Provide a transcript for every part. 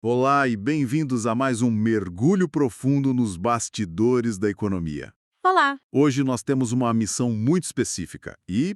Olá e bem-vindos a mais um mergulho profundo nos bastidores da economia. Olá! Hoje nós temos uma missão muito específica e,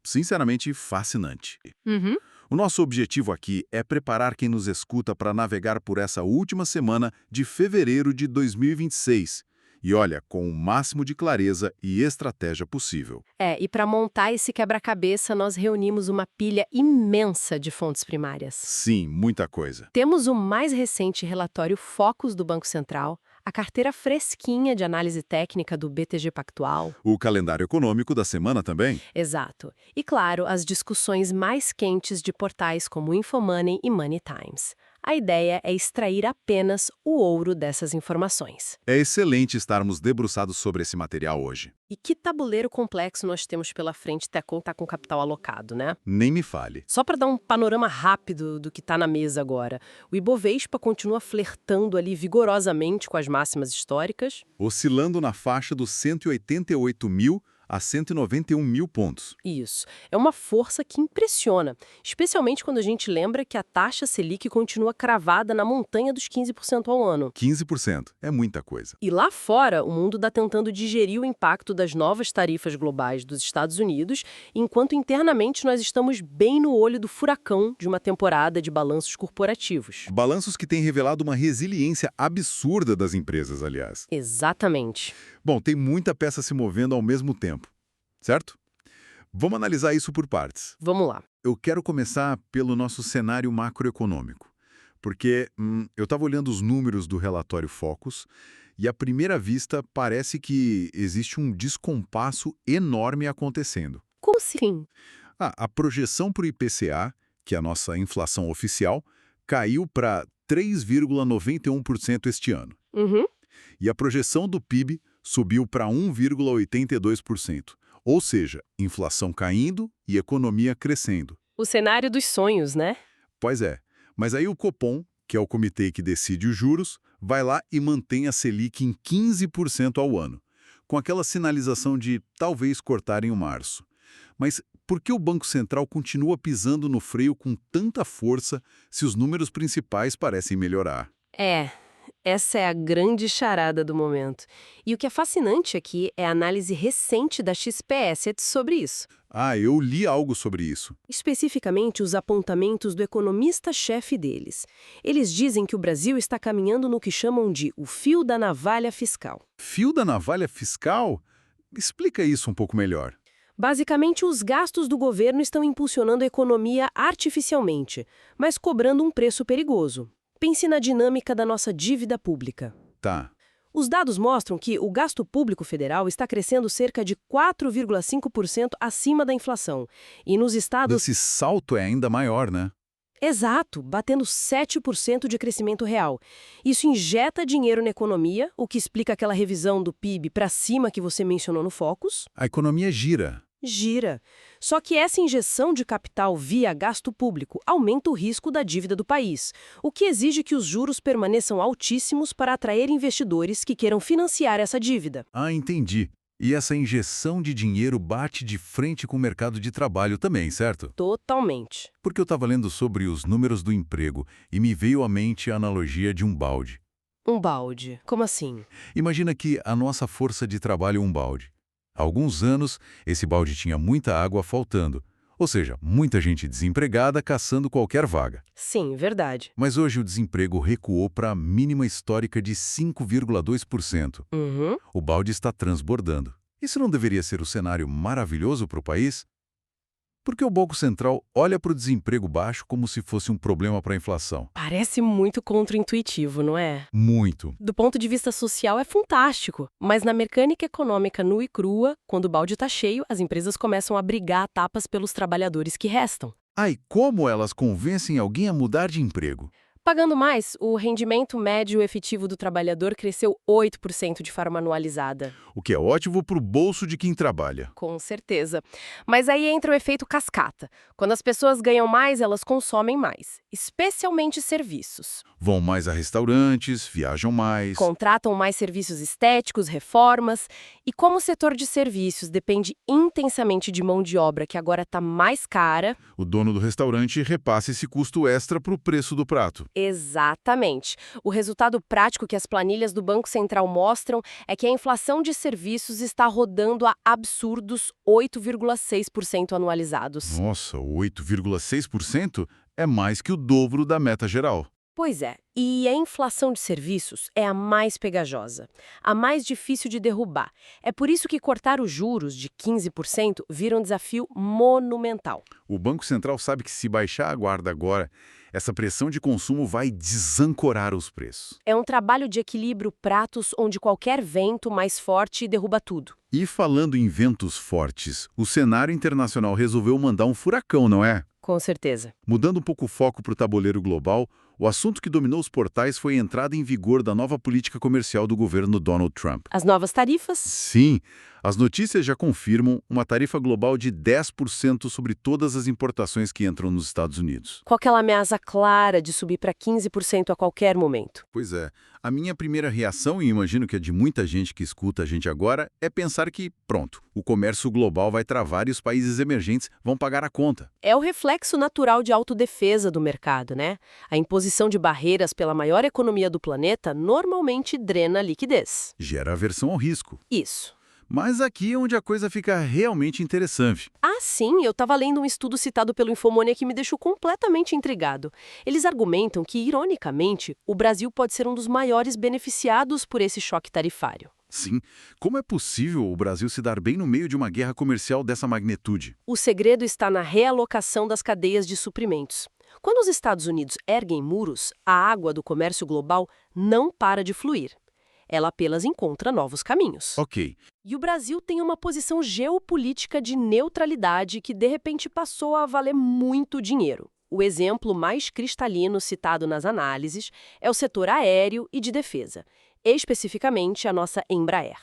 sinceramente, fascinante. Uhum. O nosso objetivo aqui é preparar quem nos escuta para navegar por essa última semana de fevereiro de 2026. E olha, com o máximo de clareza e estratégia possível. E para montar esse quebra-cabeça, nós reunimos uma pilha imensa de fontes primárias. Sim, muita coisa. Temos o mais recente relatório Focus do Banco Central, a carteira fresquinha de análise técnica do BTG Pactual. O calendário econômico da semana também. Exato. E, claro, as discussões mais quentes de portais como Infomoney e Money Times. A ideia é extrair apenas o ouro dessas informações. É excelente estarmos debruçados sobre esse material hoje. E que tabuleiro complexo nós temos pela frente até contar com capital alocado, né? Nem me fale. Só para dar um panorama rápido do que está na mesa agora, o Ibovespa continua flertando ali vigorosamente com as máximas históricas. Oscilando na faixa dos 188 mil a 191 mil pontos. Isso. É uma força que impressiona, especialmente quando a gente lembra que a taxa Selic continua cravada na montanha dos 15% ao ano. 15% é muita coisa. E lá fora, o mundo está tentando digerir o impacto das novas tarifas globais dos Estados Unidos, enquanto internamente nós estamos bem no olho do furacão de uma temporada de balanços corporativos. Balanços que têm revelado uma resiliência absurda das empresas, aliás. Exatamente. Bom, tem muita peça se movendo ao mesmo tempo, certo? Vamos analisar isso por partes. Vamos lá. Eu quero começar pelo nosso cenário macroeconômico, porque eu estava olhando os números do relatório Focus e, à primeira vista, parece que existe um descompasso enorme acontecendo. Como assim? A projeção para o IPCA, que é a nossa inflação oficial, caiu para 3,91% este ano. Uhum. E a projeção do PIB subiu para 1,82%. Ou seja, inflação caindo e economia crescendo. O cenário dos sonhos, né? Pois é, mas aí o Copom, que é o comitê que decide os juros, vai lá e mantém a Selic em 15% ao ano, com aquela sinalização de talvez cortar em março. Mas por que o Banco Central continua pisando no freio com tanta força se os números principais parecem melhorar? Essa é a grande charada do momento. E o que é fascinante aqui é a análise recente da XP Assets sobre isso. Eu li algo sobre isso. Especificamente os apontamentos do economista-chefe deles. Eles dizem que o Brasil está caminhando no que chamam de o fio da navalha fiscal. Fio da navalha fiscal? Explica isso um pouco melhor. Basicamente, os gastos do governo estão impulsionando a economia artificialmente, mas cobrando um preço perigoso. Pense na dinâmica da nossa dívida pública. Tá. Os dados mostram que o gasto público federal está crescendo cerca de 4,5% acima da inflação. E nos estados... Esse salto é ainda maior, né? Exato, batendo 7% de crescimento real. Isso injeta dinheiro na economia, o que explica aquela revisão do PIB para cima que você mencionou no Focus. A economia gira. Gira. Só que essa injeção de capital via gasto público aumenta o risco da dívida do país, o que exige que os juros permaneçam altíssimos para atrair investidores que queiram financiar essa dívida. Entendi. E essa injeção de dinheiro bate de frente com o mercado de trabalho também, certo? Totalmente. Porque eu estava lendo sobre os números do emprego e me veio à mente a analogia de um balde. Um balde. Como assim? Imagina que a nossa força de trabalho é um balde. Há alguns anos, esse balde tinha muita água faltando, ou seja, muita gente desempregada caçando qualquer vaga. Sim, verdade. Mas hoje o desemprego recuou para a mínima histórica de 5,2%. Uhum. O balde está transbordando. Isso não deveria ser o cenário maravilhoso para o país? Porque o Banco Central olha para o desemprego baixo como se fosse um problema para a inflação. Parece muito contraintuitivo, não é? Muito. Do ponto de vista social é fantástico, mas na mecânica econômica nua e crua, quando o balde está cheio, as empresas começam a brigar a tapas pelos trabalhadores que restam. E como elas convencem alguém a mudar de emprego? Pagando mais, o rendimento médio efetivo do trabalhador cresceu 8% de forma anualizada. O que é ótimo para o bolso de quem trabalha. Com certeza. Mas aí entra o efeito cascata. Quando as pessoas ganham mais, elas consomem mais, especialmente serviços. Vão mais a restaurantes, viajam mais. Contratam mais serviços estéticos, reformas. E como o setor de serviços depende intensamente de mão de obra que agora está mais cara... O dono do restaurante repassa esse custo extra para o preço do prato. Exatamente. O resultado prático que as planilhas do Banco Central mostram é que a inflação de serviços está rodando a absurdos 8,6% anualizados. Nossa, 8,6% é mais que o dobro da meta geral. Pois é, e a inflação de serviços é a mais pegajosa, a mais difícil de derrubar. É por isso que cortar os juros de 15% vira um desafio monumental. O Banco Central sabe que se baixar a guarda agora, essa pressão de consumo vai desancorar os preços. É um trabalho de equilíbrio pratos onde qualquer vento mais forte derruba tudo. E falando em ventos fortes, o cenário internacional resolveu mandar um furacão, não é? Com certeza. Mudando um pouco o foco para o tabuleiro global, o assunto que dominou os portais foi a entrada em vigor da nova política comercial do governo Donald Trump. As novas tarifas? Sim, as notícias já confirmam uma tarifa global de 10% sobre todas as importações que entram nos Estados Unidos. Com aquela ameaça clara de subir para 15% a qualquer momento. Pois é, a minha primeira reação, e imagino que a de muita gente que escuta a gente agora, é pensar que, pronto, o comércio global vai travar e os países emergentes vão pagar a conta. É o reflexo natural de autodefesa do mercado, né? A imposição de barreiras pela maior economia do planeta normalmente drena a liquidez. Gera aversão ao risco. Isso. Mas aqui é onde a coisa fica realmente interessante. Ah, sim, eu estava lendo um estudo citado pelo Infomoney que me deixou completamente intrigado. Eles argumentam que, ironicamente, o Brasil pode ser um dos maiores beneficiados por esse choque tarifário. Sim, como é possível o Brasil se dar bem no meio de uma guerra comercial dessa magnitude? O segredo está na realocação das cadeias de suprimentos. Quando os Estados Unidos erguem muros, a água do comércio global não para de fluir. Ela apenas encontra novos caminhos. Ok. E o Brasil tem uma posição geopolítica de neutralidade que, de repente, passou a valer muito dinheiro. O exemplo mais cristalino citado nas análises é o setor aéreo e de defesa, especificamente a nossa Embraer.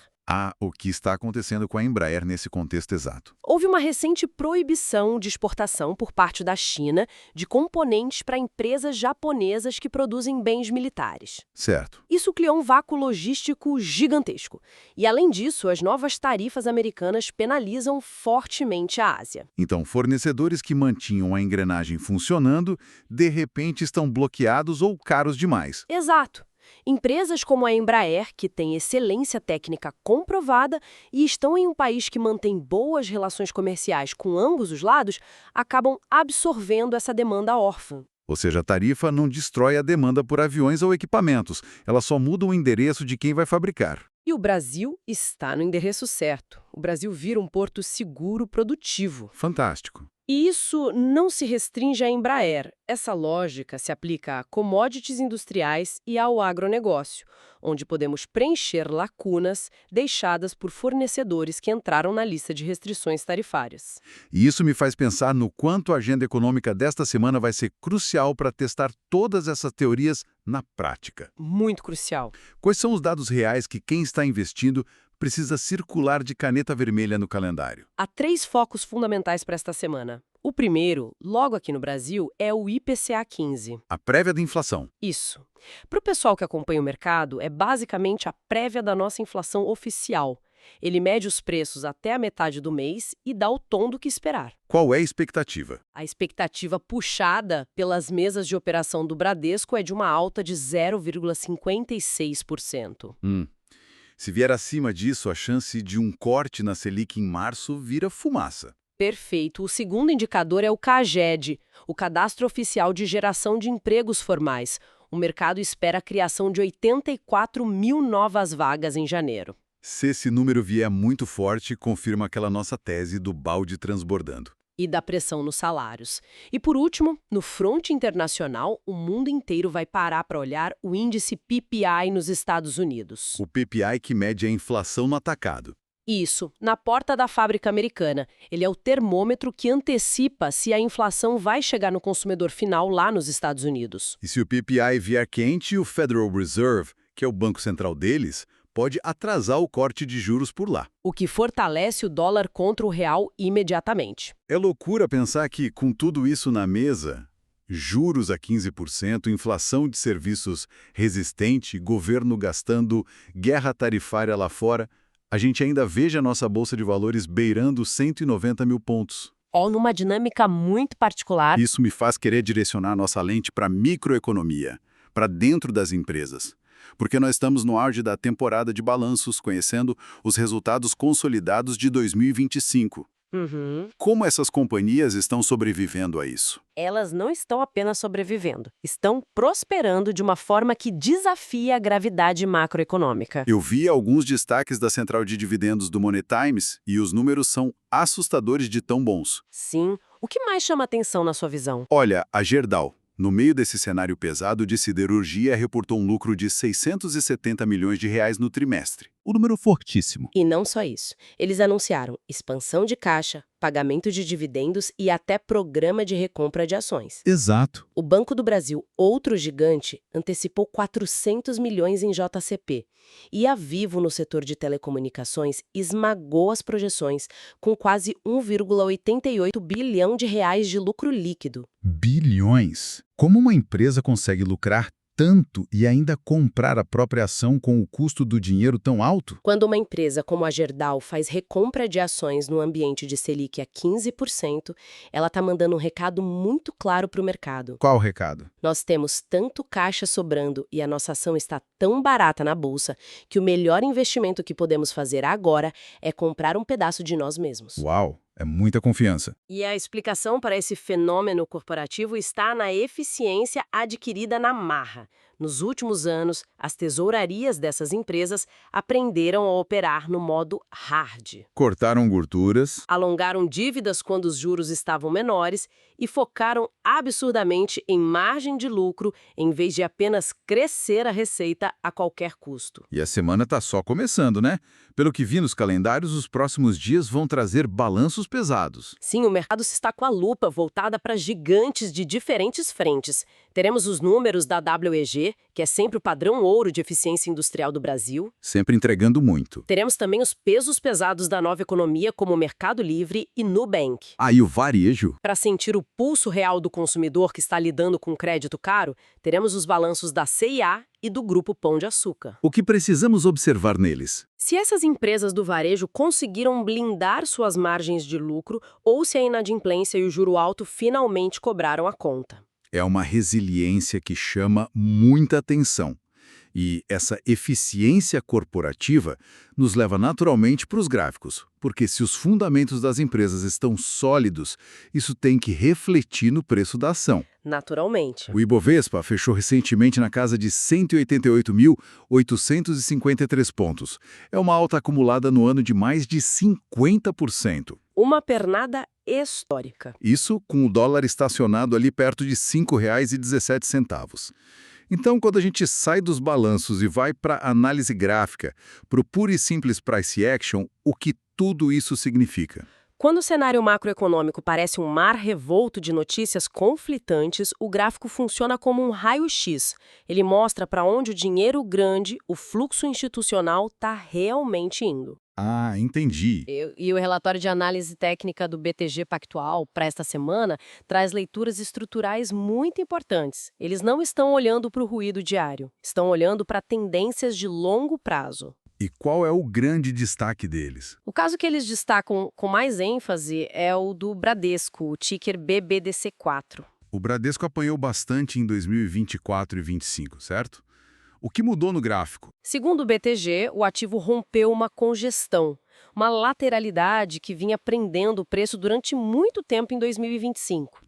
O que está acontecendo com a Embraer nesse contexto exato? Houve uma recente proibição de exportação por parte da China de componentes para empresas japonesas que produzem bens militares. Certo. Isso criou um vácuo logístico gigantesco. E, além disso, as novas tarifas americanas penalizam fortemente a Ásia. Então, fornecedores que mantinham a engrenagem funcionando, de repente estão bloqueados ou caros demais. Exato. Empresas como a Embraer, que tem excelência técnica comprovada e estão em um país que mantém boas relações comerciais com ambos os lados, acabam absorvendo essa demanda órfã. Ou seja, a tarifa não destrói a demanda por aviões ou equipamentos, ela só muda o endereço de quem vai fabricar. E o Brasil está no endereço certo. O Brasil vira um porto seguro produtivo. Fantástico. E isso não se restringe à Embraer. Essa lógica se aplica a commodities industriais e ao agronegócio, onde podemos preencher lacunas deixadas por fornecedores que entraram na lista de restrições tarifárias. E isso me faz pensar no quanto a agenda econômica desta semana vai ser crucial para testar todas essas teorias na prática. Muito crucial. Quais são os dados reais que quem está investindo precisa circular de caneta vermelha no calendário? Há 3 focos fundamentais para esta semana. O primeiro, logo aqui no Brasil, é o IPCA 15. A prévia da inflação. Isso. Para o pessoal que acompanha o mercado, é basicamente a prévia da nossa inflação oficial. Ele mede os preços até a metade do mês e dá o tom do que esperar. Qual é a expectativa? A expectativa puxada pelas mesas de operação do Bradesco é de uma alta de 0,56%. Se vier acima disso, a chance de um corte na Selic em março vira fumaça. Perfeito. O segundo indicador é o CAGED, o Cadastro Oficial de Geração de Empregos Formais. O mercado espera a criação de 84 mil novas vagas em janeiro. Se esse número vier muito forte, confirma aquela nossa tese do balde transbordando. E da pressão nos salários. E por último, no fronte internacional, o mundo inteiro vai parar para olhar o índice PPI nos Estados Unidos. O PPI que mede a inflação no atacado. Isso, na porta da fábrica americana. Ele é o termômetro que antecipa se a inflação vai chegar no consumidor final lá nos Estados Unidos. E se o PPI vier quente, o Federal Reserve, que é o banco central deles, pode atrasar o corte de juros por lá. O que fortalece o dólar contra o real imediatamente. É loucura pensar que, com tudo isso na mesa, juros a 15%, inflação de serviços resistente, governo gastando, guerra tarifária lá fora, a gente ainda veja a nossa bolsa de valores beirando 190 mil pontos. ou numa dinâmica muito particular. Isso me faz querer direcionar nossa lente para a microeconomia, para dentro das empresas. Porque nós estamos no auge da temporada de balanços, conhecendo os resultados consolidados de 2025. Uhum. Como essas companhias estão sobrevivendo a isso? Elas não estão apenas sobrevivendo, estão prosperando de uma forma que desafia a gravidade macroeconômica. Eu vi alguns destaques da central de dividendos do Money Times e os números são assustadores de tão bons. Sim. O que mais chama atenção na sua visão? Olha, a Gerdau, no meio desse cenário pesado de siderurgia, reportou um lucro de 670 milhões de reais no trimestre. O número fortíssimo. E não só isso. Eles anunciaram expansão de caixa, pagamento de dividendos e até programa de recompra de ações. Exato. O Banco do Brasil, outro gigante, antecipou 400 milhões em JCP. E a Vivo, no setor de telecomunicações, esmagou as projeções, com quase 1,88 bilhão de reais de lucro líquido. Bilhões. Como uma empresa consegue lucrar tanto e ainda comprar a própria ação com o custo do dinheiro tão alto? Quando uma empresa como a Gerdau faz recompra de ações no ambiente de Selic a 15%, ela está mandando um recado muito claro para o mercado. Qual o recado? Nós temos tanto caixa sobrando e a nossa ação está tão barata na bolsa que o melhor investimento que podemos fazer agora é comprar um pedaço de nós mesmos. Uau, é muita confiança. E a explicação para esse fenômeno corporativo está na eficiência adquirida na marra. Nos últimos anos, as tesourarias dessas empresas aprenderam a operar no modo hard. Cortaram gorduras. Alongaram dívidas quando os juros estavam menores e focaram absurdamente em margem de lucro em vez de apenas crescer a receita a qualquer custo. E a semana está só começando, né? Pelo que vi nos calendários, os próximos dias vão trazer balanços pesados. Sim, o mercado se está com a lupa voltada para gigantes de diferentes frentes. Teremos os números da WEG, que é sempre o padrão ouro de eficiência industrial do Brasil. Sempre entregando muito. Teremos também os pesos pesados da nova economia, como o Mercado Livre e Nubank. Aí o varejo. Para sentir o pulso real do consumidor que está lidando com crédito caro, teremos os balanços da C&A e do Grupo Pão de Açúcar. O que precisamos observar neles? Se essas empresas do varejo conseguiram blindar suas margens de lucro ou se a inadimplência e o juro alto finalmente cobraram a conta. É uma resiliência que chama muita atenção. E essa eficiência corporativa nos leva naturalmente para os gráficos, porque se os fundamentos das empresas estão sólidos, isso tem que refletir no preço da ação. Naturalmente. O Ibovespa fechou recentemente na casa de 188.853 pontos. É uma alta acumulada no ano de mais de 50%. Uma pernada histórica. Isso com o dólar estacionado ali perto de R$ 5,17. Então, quando a gente sai dos balanços e vai para a análise gráfica, para o puro e simples price action, o que tudo isso significa? Quando o cenário macroeconômico parece um mar revolto de notícias conflitantes, o gráfico funciona como um raio-x. Ele mostra para onde o dinheiro grande, o fluxo institucional, está realmente indo. Ah, entendi. E o relatório de análise técnica do BTG Pactual para esta semana traz leituras estruturais muito importantes. Eles não estão olhando para o ruído diário, estão olhando para tendências de longo prazo. E qual é o grande destaque deles? O caso que eles destacam com mais ênfase é o do Bradesco, o ticker BBDC4. O Bradesco apanhou bastante em 2024 e 2025, certo? O que mudou no gráfico? Segundo o BTG, o ativo rompeu uma congestão, uma lateralidade que vinha prendendo o preço durante muito tempo em 2025.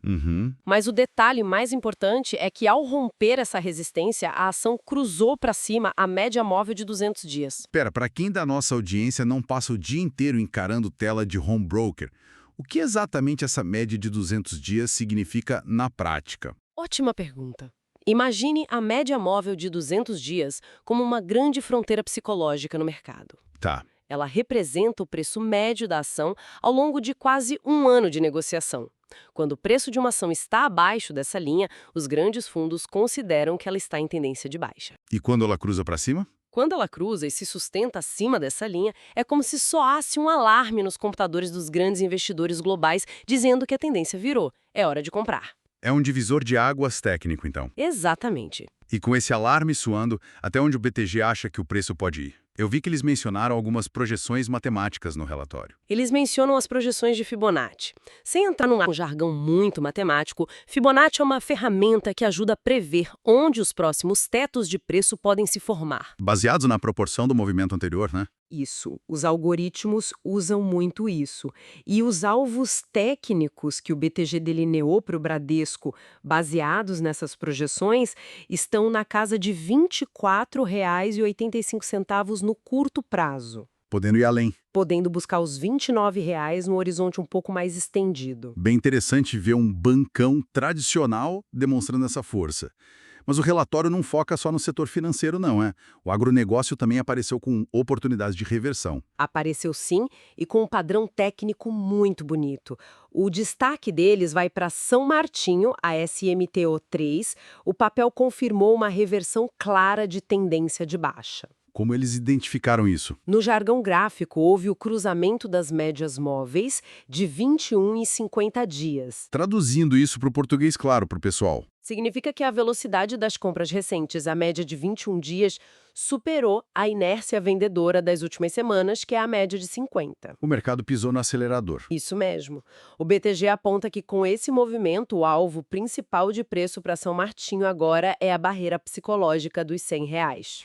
Mas o detalhe mais importante é que, ao romper essa resistência, a ação cruzou para cima a média móvel de 200 dias. Para quem da nossa audiência não passa o dia inteiro encarando tela de home broker, o que exatamente essa média de 200 dias significa na prática? Ótima pergunta. Imagine a média móvel de 200 dias como uma grande fronteira psicológica no mercado. Tá. Ela representa o preço médio da ação ao longo de quase um ano de negociação. Quando o preço de uma ação está abaixo dessa linha, os grandes fundos consideram que ela está em tendência de baixa. E quando ela cruza para cima? Quando ela cruza e se sustenta acima dessa linha, é como se soasse um alarme nos computadores dos grandes investidores globais dizendo que a tendência virou. É hora de comprar. É um divisor de águas técnico, então. Exatamente. E com esse alarme soando, até onde o BTG acha que o preço pode ir? Eu vi que eles mencionaram algumas projeções matemáticas no relatório. Eles mencionam as projeções de Fibonacci. Sem entrar num jargão muito matemático, Fibonacci é uma ferramenta que ajuda a prever onde os próximos tetos de preço podem se formar. Baseados na proporção do movimento anterior, né? Isso, os algoritmos usam muito isso. E os alvos técnicos que o BTG delineou para o Bradesco, baseados nessas projeções, estão na casa de R$ 24,85 no curto prazo, Podendo ir além. podendo buscar os R$ 29,00 no horizonte um pouco mais estendido. Bem interessante ver um bancão tradicional demonstrando essa força. Mas o relatório não foca só no setor financeiro, não, é? O agronegócio também apareceu com oportunidades de reversão. Apareceu sim, e com um padrão técnico muito bonito. O destaque deles vai para São Martinho, a SMTO3. O papel confirmou uma reversão clara de tendência de baixa. Como eles identificaram isso? No jargão gráfico, houve o cruzamento das médias móveis de 21 e 50 dias. Traduzindo isso para o português claro para o pessoal. Significa que a velocidade das compras recentes, a média de 21 dias, superou a inércia vendedora das últimas semanas, que é a média de 50. O mercado pisou no acelerador. Isso mesmo. O BTG aponta que com esse movimento, o alvo principal de preço para São Martinho agora é a barreira psicológica dos R$ 100.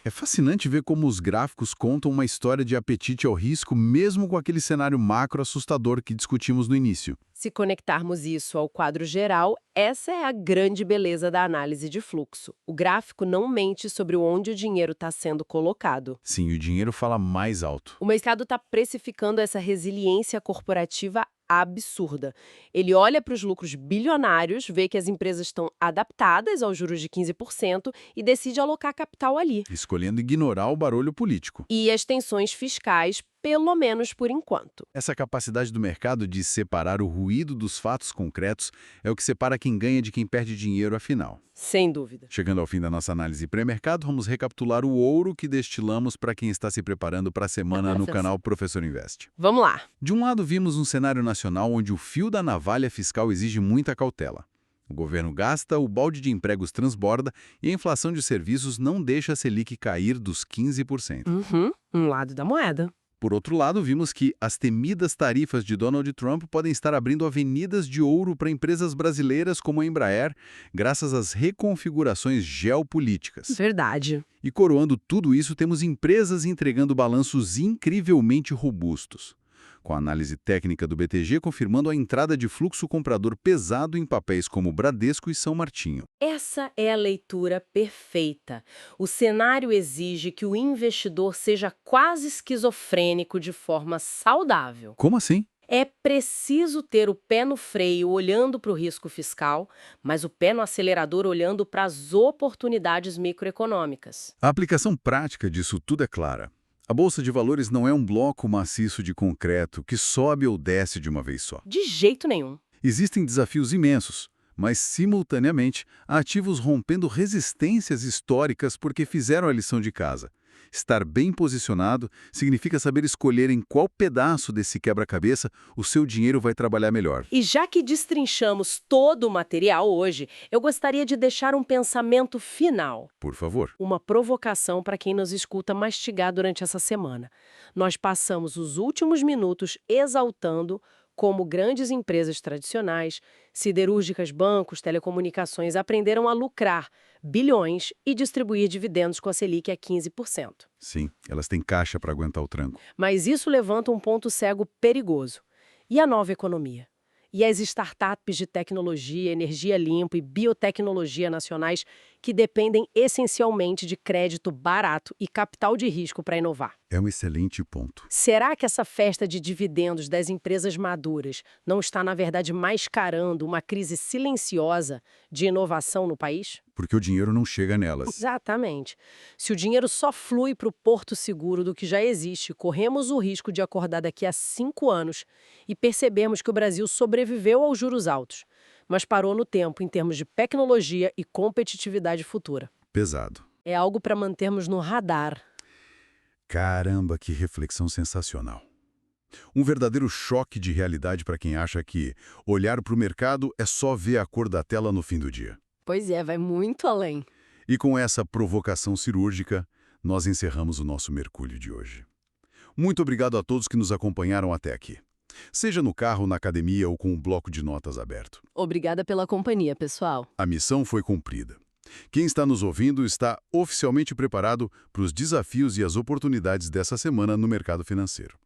É fascinante ver como os gráficos contam uma história de apetite ao risco, mesmo com aquele cenário macro assustador que discutimos no início. Se conectarmos isso ao quadro geral, essa é a grande beleza da análise de fluxo. O gráfico não mente sobre onde o dinheiro está sendo colocado. Sim, o dinheiro fala mais alto. O mercado está precificando essa resiliência corporativa absurda. Ele olha para os lucros bilionários, vê que as empresas estão adaptadas aos juros de 15% e decide alocar capital ali. Escolhendo ignorar o barulho político. E as tensões fiscais, pelo menos por enquanto. Essa capacidade do mercado de separar o ruído dos fatos concretos é o que separa quem ganha de quem perde dinheiro, afinal. Sem dúvida. Chegando ao fim da nossa análise pré-mercado, vamos recapitular o ouro que destilamos para quem está se preparando para a semana no canal Professor Invest. Vamos lá. De um lado, vimos um cenário nacional onde o fio da navalha fiscal exige muita cautela. O governo gasta, o balde de empregos transborda e a inflação de serviços não deixa a Selic cair dos 15%. Um lado da moeda. Por outro lado, vimos que as temidas tarifas de Donald Trump podem estar abrindo avenidas de ouro para empresas brasileiras como a Embraer, graças às reconfigurações geopolíticas. Verdade. E coroando tudo isso, temos empresas entregando balanços incrivelmente robustos, com a análise técnica do BTG confirmando a entrada de fluxo comprador pesado em papéis como Bradesco e São Martinho. Essa é a leitura perfeita. O cenário exige que o investidor seja quase esquizofrênico de forma saudável. Como assim? É preciso ter o pé no freio olhando para o risco fiscal, mas o pé no acelerador olhando para as oportunidades microeconômicas. A aplicação prática disso tudo é clara. A Bolsa de Valores não é um bloco maciço de concreto que sobe ou desce de uma vez só. De jeito nenhum. Existem desafios imensos, mas, simultaneamente, há ativos rompendo resistências históricas porque fizeram a lição de casa. Estar bem posicionado significa saber escolher em qual pedaço desse quebra-cabeça o seu dinheiro vai trabalhar melhor. E já que destrinchamos todo o material hoje, eu gostaria de deixar um pensamento final. Por favor. Uma provocação para quem nos escuta mastigar durante essa semana. Nós passamos os últimos minutos exaltando como grandes empresas tradicionais, siderúrgicas, bancos, telecomunicações aprenderam a lucrar bilhões e distribuir dividendos com a Selic a 15%. Sim, elas têm caixa para aguentar o tranco. Mas isso levanta um ponto cego perigoso. E a nova economia? E as startups de tecnologia, energia limpa e biotecnologia nacionais que dependem essencialmente de crédito barato e capital de risco para inovar? É um excelente ponto. Será que essa festa de dividendos das empresas maduras não está, na verdade, mascarando uma crise silenciosa de inovação no país? Porque o dinheiro não chega nelas. Exatamente. Se o dinheiro só flui para o porto seguro do que já existe, corremos o risco de acordar daqui a 5 anos e percebermos que o Brasil sobreviveu aos juros altos, mas parou no tempo em termos de tecnologia e competitividade futura. Pesado. É algo para mantermos no radar. Caramba, que reflexão sensacional. Um verdadeiro choque de realidade para quem acha que olhar para o mercado é só ver a cor da tela no fim do dia. Pois é, vai muito além. E com essa provocação cirúrgica, nós encerramos o nosso mergulho de hoje. Muito obrigado a todos que nos acompanharam até aqui. Seja no carro, na academia ou com o bloco de notas aberto. Obrigada pela companhia, pessoal. A missão foi cumprida. Quem está nos ouvindo está oficialmente preparado para os desafios e as oportunidades dessa semana no mercado financeiro.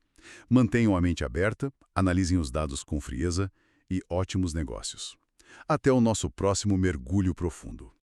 Mantenham a mente aberta, analisem os dados com frieza e ótimos negócios. Até o nosso próximo mergulho profundo.